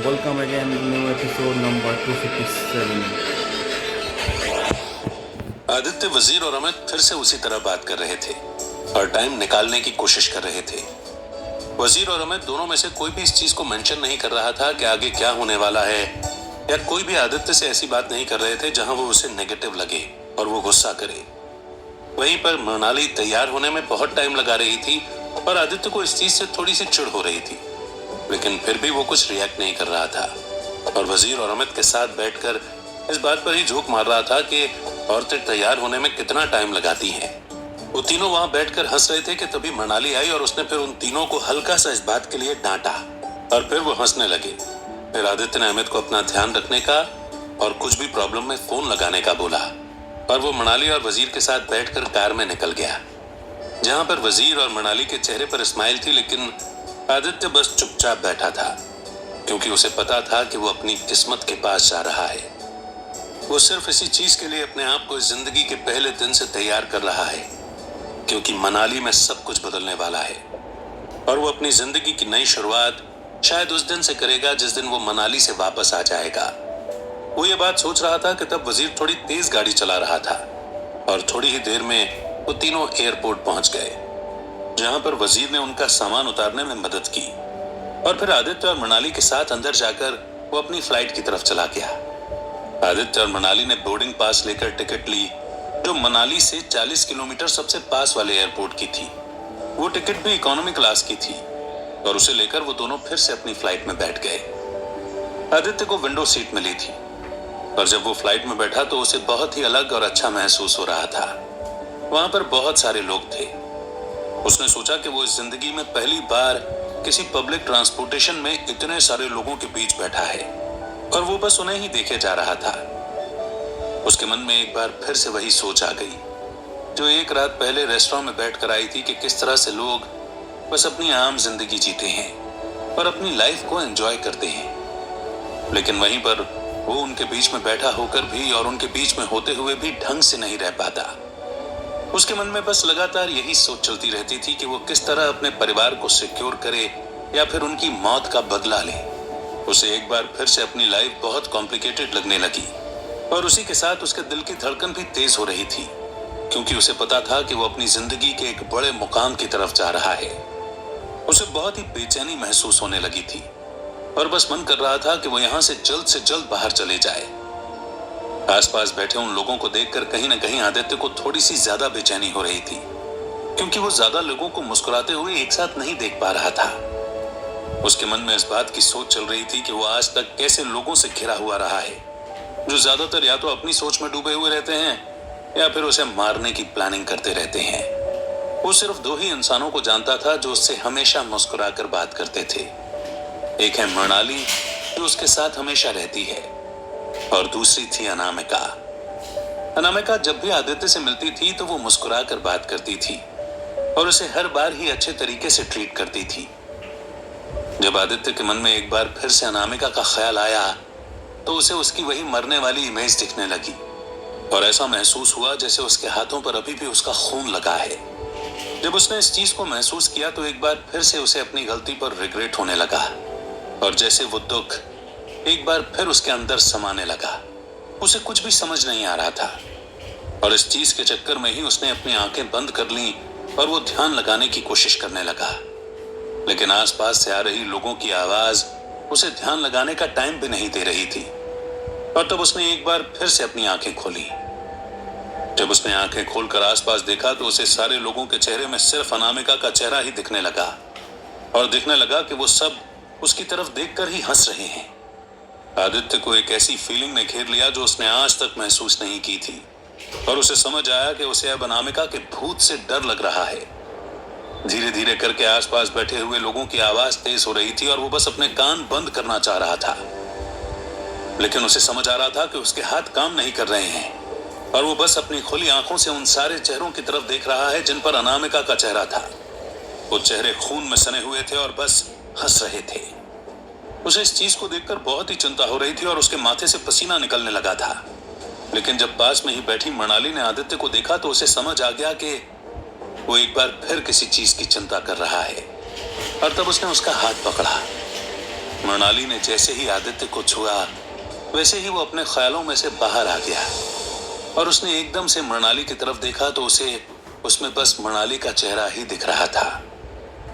Welcome again to new episode number 257. Aditya, वजीर और अमित फिर से उसी तरह बात कर रहे थे और टाइम निकालने की कोशिश कर रहे थे। वजीर और अमित दोनों में से कोई भी इस चीज को मेंशन नहीं कर रहा था कि आगे क्या होने वाला है, या कोई भी आदित्य से ऐसी बात नहीं कर रहे थे जहां वो उसे नेगेटिव लगे और वो गुस्सा करे। वहीं पर मनाली तैयार होने में बहुत टाइम लगा रही थी और आदित्य को इस चीज से थोड़ी सी चिढ़ हो रही थी, लेकिन फिर भी वो कुछ रिएक्ट नहीं कर रहा था और वजीर और अमित के साथ बैठकर इस बात पर ही झोंक मार रहा था कि औरतें तैयार होने में कितना टाइम लगाती हैं। वो तीनों वहां बैठकर हंस रहे थे कि तभी मनाली आई और उसने फिर उन तीनों को हल्का सा इस बात के लिए डांटा और फिर वो हंसने लगे। फिर आदित्य ने अमित को अपना ध्यान रखने का और कुछ भी प्रॉब्लम में फोन लगाने का बोला और वो मनाली और वजीर के साथ बैठकर कार में निकल गया, जहां पर वजीर और मनाली के चेहरे पर स्माइल थी, लेकिन आदित्य बस चुपचाप बैठा था क्योंकि उसे पता था कि वो अपनी किस्मत के पास जा रहा है। वो सिर्फ इसी चीज के लिए अपने आप को इस जिंदगी के पहले दिन से तैयार कर रहा है, क्योंकि मनाली में सब कुछ बदलने वाला है और वो अपनी जिंदगी की नई शुरुआत शायद उस दिन से करेगा जिस दिन वो मनाली से वापस आ जाएगा। वो ये बात सोच रहा था कि तब वजीर थोड़ी तेज गाड़ी चला रहा था और थोड़ी ही देर में वो तीनों एयरपोर्ट पहुंच गए, जहां पर वजीर ने उनका सामान उतारने में मदद की और फिर आदित्य और मनाली के साथ अंदर जाकर वो अपनी फ्लाइट की तरफ चला गया। आदित्य और मनाली ने बोर्डिंग पास लेकर टिकट ली, जो मनाली से 40 किलोमीटर सबसे पास वाले एयरपोर्ट की थी। वो टिकट भी इकोनॉमी क्लास की थी और उसे लेकर वो दोनों फिर से अपनी फ्लाइट में बैठ गए। आदित्य को विंडो सीट मिली थी और जब वो फ्लाइट में बैठा तो उसे बहुत ही अलग और अच्छा महसूस हो रहा था। वहां पर बहुत सारे लोग थे। उसने सोचा कि वो इस जिंदगी में पहली बार किसी पब्लिक ट्रांसपोर्टेशन में इतने सारे लोगों के बीच बैठा है और वो बस उन्हें ही देखे जा रहा था। उसके मन में एक बार फिर से वही सोच आ गई जो एक रात पहले रेस्टोरेंट में बैठकर आई थी कि किस तरह से लोग बस अपनी आम जिंदगी जीते हैं और अपनी लाइफ को एंजॉय करते हैं, लेकिन वहीं पर वो उनके बीच में बैठा होकर भी और उनके बीच में होते हुए भी ढंग से नहीं रह पाता। उसके मन में बस लगातार यही सोच चलती रहती थी कि वो किस तरह अपने परिवार को सिक्योर करे या फिर उनकी मौत का बदला ले। उसे एक बार फिर से अपनी लाइफ बहुत कॉम्प्लिकेटेड लगने लगी और उसी के साथ उसके दिल की धड़कन भी तेज हो रही थी, क्योंकि उसे पता था कि वो अपनी जिंदगी के एक बड़े मुकाम की तरफ जा रहा है। उसे बहुत ही बेचैनी महसूस होने लगी थी और बस मन कर रहा था कि वो यहाँ से जल्द बाहर चले जाए। आसपास बैठे उन लोगों को देखकर कहीं न कहीं आदित्य को थोड़ी सी ज्यादा बेचैनी हो रही थी, क्योंकि वो ज्यादा लोगों को मुस्कुराते हुए एक साथ नहीं देख पा रहा था। उसके मन में इस बात की सोच चल रही थी कि वो आज तक कैसे लोगों से घिरा हुआ रहा है, जो ज्यादातर या तो अपनी सोच में डूबे हुए रहते हैं या फिर उसे मारने की प्लानिंग करते रहते हैं। वो सिर्फ दो ही इंसानों को जानता था जो उससे हमेशा मुस्कुराकर बात करते थे। एक है मनाली, जो उसके साथ हमेशा रहती है, और दूसरी थी अनामिका। अनामिका जब भी आदित्य से मिलती थी तो वो मुस्कुराकर बात करती थी और उसे हर बार ही अच्छे तरीके से ट्रीट करती थी। जब आदित्य के मन में एक बार फिर से अनामिका का ख्याल आया तो उसे उसकी वही मरने वाली इमेज दिखने लगी और ऐसा महसूस हुआ जैसे उसके हाथों पर अभी भी उसका खून लगा है। जब उसने इस चीज को महसूस किया तो एक बार फिर से उसे अपनी गलती पर रिग्रेट होने लगा और जैसे वो दुख एक बार फिर उसके अंदर समाने लगा। उसे कुछ भी समझ नहीं आ रहा था और इस चीज के चक्कर में ही उसने अपनी आंखें बंद कर लीं और वो ध्यान लगाने की कोशिश करने लगा, लेकिन आसपास से आ रही लोगों की आवाज उसे ध्यान लगाने का टाइम भी नहीं दे रही थी। और तब उसने एक बार फिर से अपनी आंखें खोली। जब उसने आंखें खोलकर आसपास देखा तो उसे सारे लोगों के चेहरे में सिर्फ अनामिका का चेहरा ही दिखने लगा और दिखने लगा कि वो सब उसकी तरफ देखकर ही हंस रहे हैं। आदित्य को एक ऐसी फीलिंग ने घेर लिया जो उसने आज तक महसूस नहीं की थी और उसे समझ आया कि उसे अब अनामिका के भूत से डर लग रहा है। धीरे धीरे करके आसपास बैठे हुए लोगों की आवाज तेज हो रही थी और वो बस अपने कान बंद करना चाह रहा था, लेकिन उसे समझ आ रहा था कि उसके हाथ काम नहीं कर रहे हैं और वो बस अपनी खुली आंखों से उन सारे चेहरों की तरफ देख रहा है जिन पर अनामिका का चेहरा था। वो चेहरे खून में सने हुए थे और बस हंस रहे थे। उसे इस चीज को देखकर बहुत ही चिंता हो रही थी और उसके माथे से पसीना निकलने लगा था, लेकिन जब पास में ही बैठी मनाली ने आदित्य को देखा तो उसे समझ आ गया कि वो एक बार फिर किसी चीज की चिंता कर रहा है और तब उसने उसका हाथ पकड़ा मृणाली ने जैसे ही आदित्य को छुआ वैसे ही वो अपने ख्यालों में से बाहर आ गया और उसने एकदम से मृणाली की तरफ देखा तो उसे उसमें बस मृणाली का चेहरा ही दिख रहा था।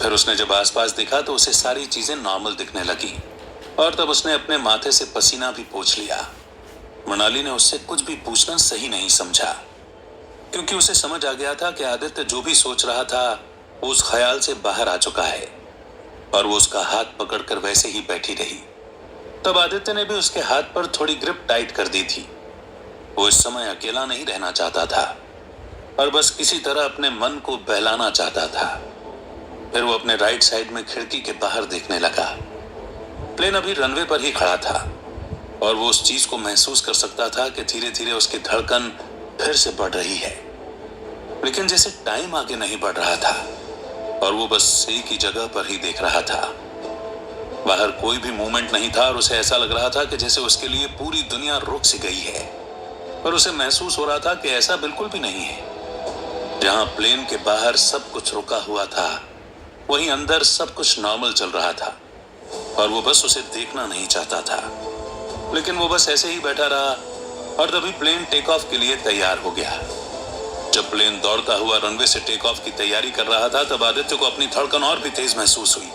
फिर उसने जब आसपास देखा तो उसे सारी चीजें नॉर्मल दिखने लगी और तब उसने अपने माथे से पसीना भी पोंछ लिया। मृणाली ने उससे कुछ भी पूछना सही नहीं समझा क्योंकि उसे समझ आ गया था कि आदित्य जो भी सोच रहा था वो उस ख्याल से बाहर आ चुका है और वो उसका हाथ पकड़कर वैसे ही बैठी रही। तब आदित्य ने भी उसके हाथ पर थोड़ी ग्रिप टाइट कर दी थी। वो इस समय अकेला नहीं रहना चाहता था और बस किसी तरह अपने मन को बहलाना चाहता था। फिर वो अपने राइट साइड में खिड़की के बाहर देखने लगा। प्लेन अभी रनवे पर ही खड़ा था और वो उस चीज को महसूस कर सकता था कि धीरे धीरे उसकी धड़कन फिर से बढ़ रही है, लेकिन जैसे टाइम आगे नहीं बढ़ रहा था और वो बस एक ही जगह पर ही देख रहा था। बाहर कोई भी मूवमेंट नहीं था और उसे ऐसा लग रहा था कि जैसे उसके लिए पूरी दुनिया रुक सी गई है, पर उसे महसूस हो रहा था कि ऐसा बिल्कुल भी नहीं है। जहां प्लेन के बाहर सब कुछ रुका हुआ था वहीं अंदर सब कुछ नॉर्मल चल रहा था और वो बस उसे देखना नहीं चाहता था, लेकिन वो बस ऐसे ही बैठा रहा और तभी प्लेन टेक ऑफ के लिए तैयार हो गया। जब प्लेन दौड़ता हुआ रनवे से टेक ऑफ की तैयारी कर रहा था तब आदित्य को अपनी धड़कन और भी तेज महसूस हुई।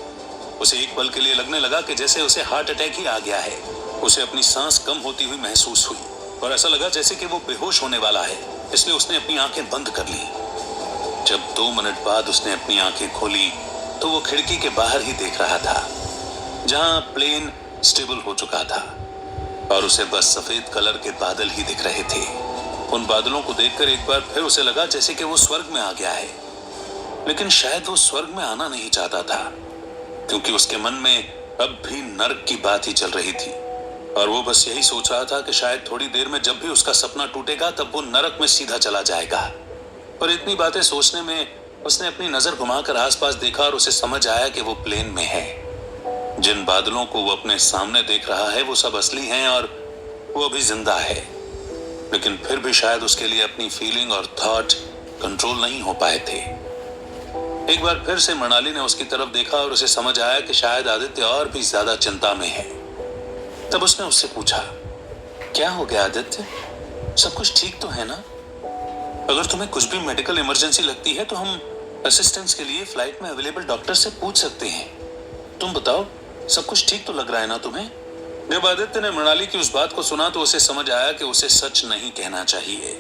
उसे एक पल के लिए लगने लगा कि जैसे उसे हार्ट अटैक ही आ गया है। उसे अपनी सांस कम होती हुई महसूस हुई और ऐसा लगा जैसे कि वो बेहोश होने वाला है, इसलिए उसने अपनी आंखें बंद कर ली। जब 2 मिनट बाद उसने अपनी आंखें खोली तो वो खिड़की के बाहर ही देख रहा था जहां प्लेन स्टेबल हो चुका था और उसे बस सफेद कलर के बादल ही दिख रहे थे। उन बादलों को देखकर एक बार फिर उसे लगा जैसे कि वो स्वर्ग में आ गया है, लेकिन शायद वो स्वर्ग में आना नहीं चाहता था क्योंकि उसके मन में अब भी नरक की बात ही चल रही थी और वो बस यही सोच रहा था कि शायद थोड़ी देर में जब भी उसका सपना टूटेगा तब वो नरक में सीधा चला जाएगा। पर इतनी बातें सोचने में उसने अपनी नजर घुमाकर आसपास देखा और उसे समझ आया कि वो प्लेन में है। जिन बादलों को वो अपने सामने देख रहा है वो सब असली हैं और वो अभी जिंदा है, लेकिन फिर भी शायद उसके लिए अपनी फीलिंग और थॉट कंट्रोल नहीं हो पाए थे। एक बार फिर से मृणाली ने उसकी तरफ देखा और उसे समझ आया कि शायद आदित्य और भी ज्यादा चिंता में है। तब उसने उससे पूछा, क्या हो गया आदित्य, सब कुछ ठीक तो है ना? अगर तुम्हें कुछ भी मेडिकल इमरजेंसी लगती है तो हम असिस्टेंस के लिए फ्लाइट में अवेलेबल डॉक्टर से पूछ सकते हैं। तुम बताओ, सब कुछ ठीक तो लग रहा है ना तुम्हें? जब आदित्य ने मृणाली की उस बात को सुना तो उसे समझ आया कि उसे सच नहीं कहना चाहिए,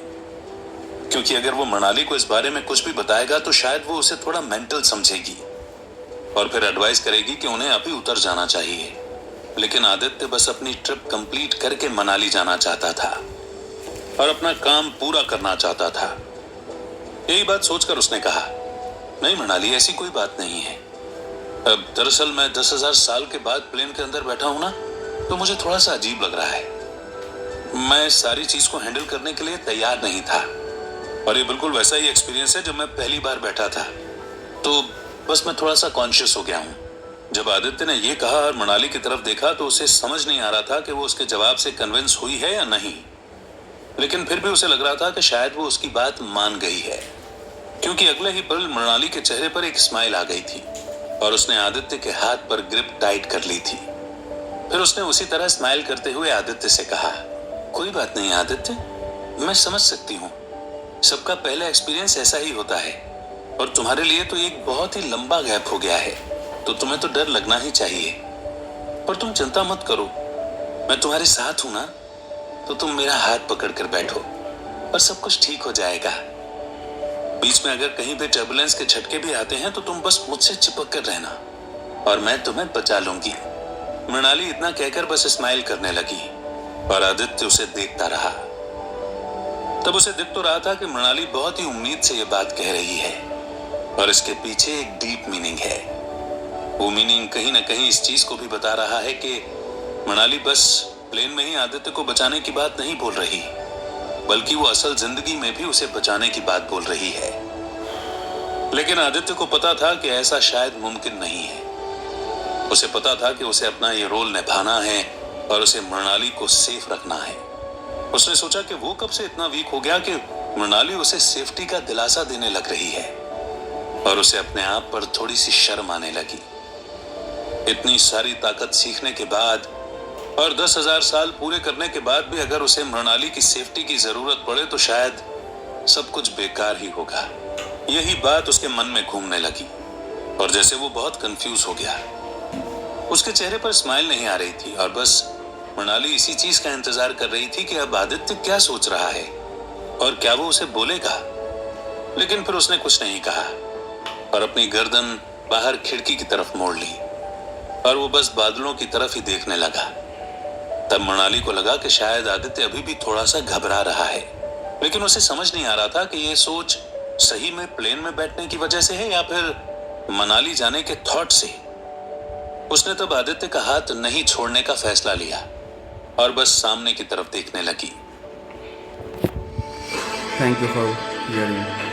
क्योंकि अगर वो मृणाली को इस बारे में कुछ भी बताएगा तो शायद वो उसे थोड़ा मेंटल समझेगी और फिर एडवाइस करेगी कि उन्हें अभी उतर जाना चाहिए। लेकिन आदित्य बस अपनी ट्रिप कंप्लीट करके मनाली जाना चाहता था और अपना काम पूरा करना चाहता था। यही बात सोचकर उसने कहा, नहीं मृणाली, ऐसी कोई बात नहीं है। अब दरअसल मैं 10,000 साल के बाद प्लेन के अंदर बैठा हूं ना, तो मुझे थोड़ा सा अजीब लग रहा है। मैं सारी चीज को हैंडल करने के लिए तैयार नहीं था और ये बिल्कुल वैसा ही एक्सपीरियंस है जब मैं पहली बार बैठा था, तो बस मैं थोड़ा सा कॉन्शियस हो गया हूं। जब आदित्य ने ये कहा और मृणाली की तरफ देखा तो उसे समझ नहीं आ रहा था कि वो उसके जवाब से कन्विंस हुई है या नहीं, लेकिन फिर भी उसे लग रहा था कि शायद वो उसकी बात मान गई है, क्योंकि अगले ही पल मृणाली के चेहरे पर एक स्माइल आ गई थी और उसने आदित्य के हाथ पर ग्रिप टाइट कर ली थी। फिर उसने उसी तरह स्माइल करते हुए आदित्य से कहा, कोई बात नहीं आदित्य, मैं समझ सकती हूँ, सबका पहला एक्सपीरियंस ऐसा ही होता है और तुम्हारे लिए तो एक बहुत ही लंबा गैप हो गया है, तो तुम्हें तो डर लगना ही चाहिए। पर तुम चिंता मत करो, मैं तुम्हारे साथ हूं ना, तो तुम मेरा हाथ पकड़ कर बैठो और सब कुछ ठीक हो जाएगा। बीच में अगर कहीं पे टर्बुलेंस के झटके भी आते हैं तो तुम बस मुझसे चिपक कर रहना और मैं तुम्हें बचा लूंगी। मृणाली इतना कहकर बस स्माइल करने लगी और आदित्य उसे देखता रहा। तब उसे दिख तो रहा था कि मृणाली बहुत ही उम्मीद से ये बात कह रही है और इसके पीछे एक डीप मीनिंग है। वो मीनिंग कहीं ना कहीं इस चीज को भी बता रहा है कि मृणाली बस प्लेन में ही आदित्य को बचाने की बात नहीं बोल रही, बल्कि वो असल जिंदगी में भी उसे बचाने की बात बोल रही है। लेकिन आदित्य को पता था कि ऐसा शायद मुमकिन नहीं है। उसे पता था कि उसे अपना ये रोल निभाना है और उसे मृणाली को सेफ रखना है। उसने सोचा कि वो कब से इतना वीक हो गया कि मृणाली उसे सेफ्टी का दिलासा देने लग रही है और उसे अपने आप पर थोड़ी सी शर्म आने लगी। इतनी सारी ताकत सीखने के बाद और 10,000 साल पूरे करने के बाद भी अगर उसे मृणाली की सेफ्टी की जरूरत पड़े तो शायद सब कुछ बेकार ही होगा। यही बात उसके मन में घूमने लगी और जैसे वो बहुत कंफ्यूज हो गया। उसके चेहरे पर स्माइल नहीं आ रही थी और बस मृणाली इसी चीज का इंतजार कर रही थी कि अब आदित्य क्या सोच रहा है और क्या वो उसे बोलेगा। लेकिन फिर उसने कुछ नहीं कहा और अपनी गर्दन बाहर खिड़की की तरफ मोड़ ली और वो बस बादलों की तरफ ही देखने लगा। तब मृणाली को लगा कि शायद आदित्य अभी भी थोड़ा सा घबरा रहा है, लेकिन उसे समझ नहीं आ रहा था कि ये सोच सही में प्लेन में बैठने की वजह से है या फिर मनाली जाने के थॉट से। उसने तब आदित्य का हाथ नहीं छोड़ने का फैसला लिया और बस सामने की तरफ देखने लगी। Thank you for hearing.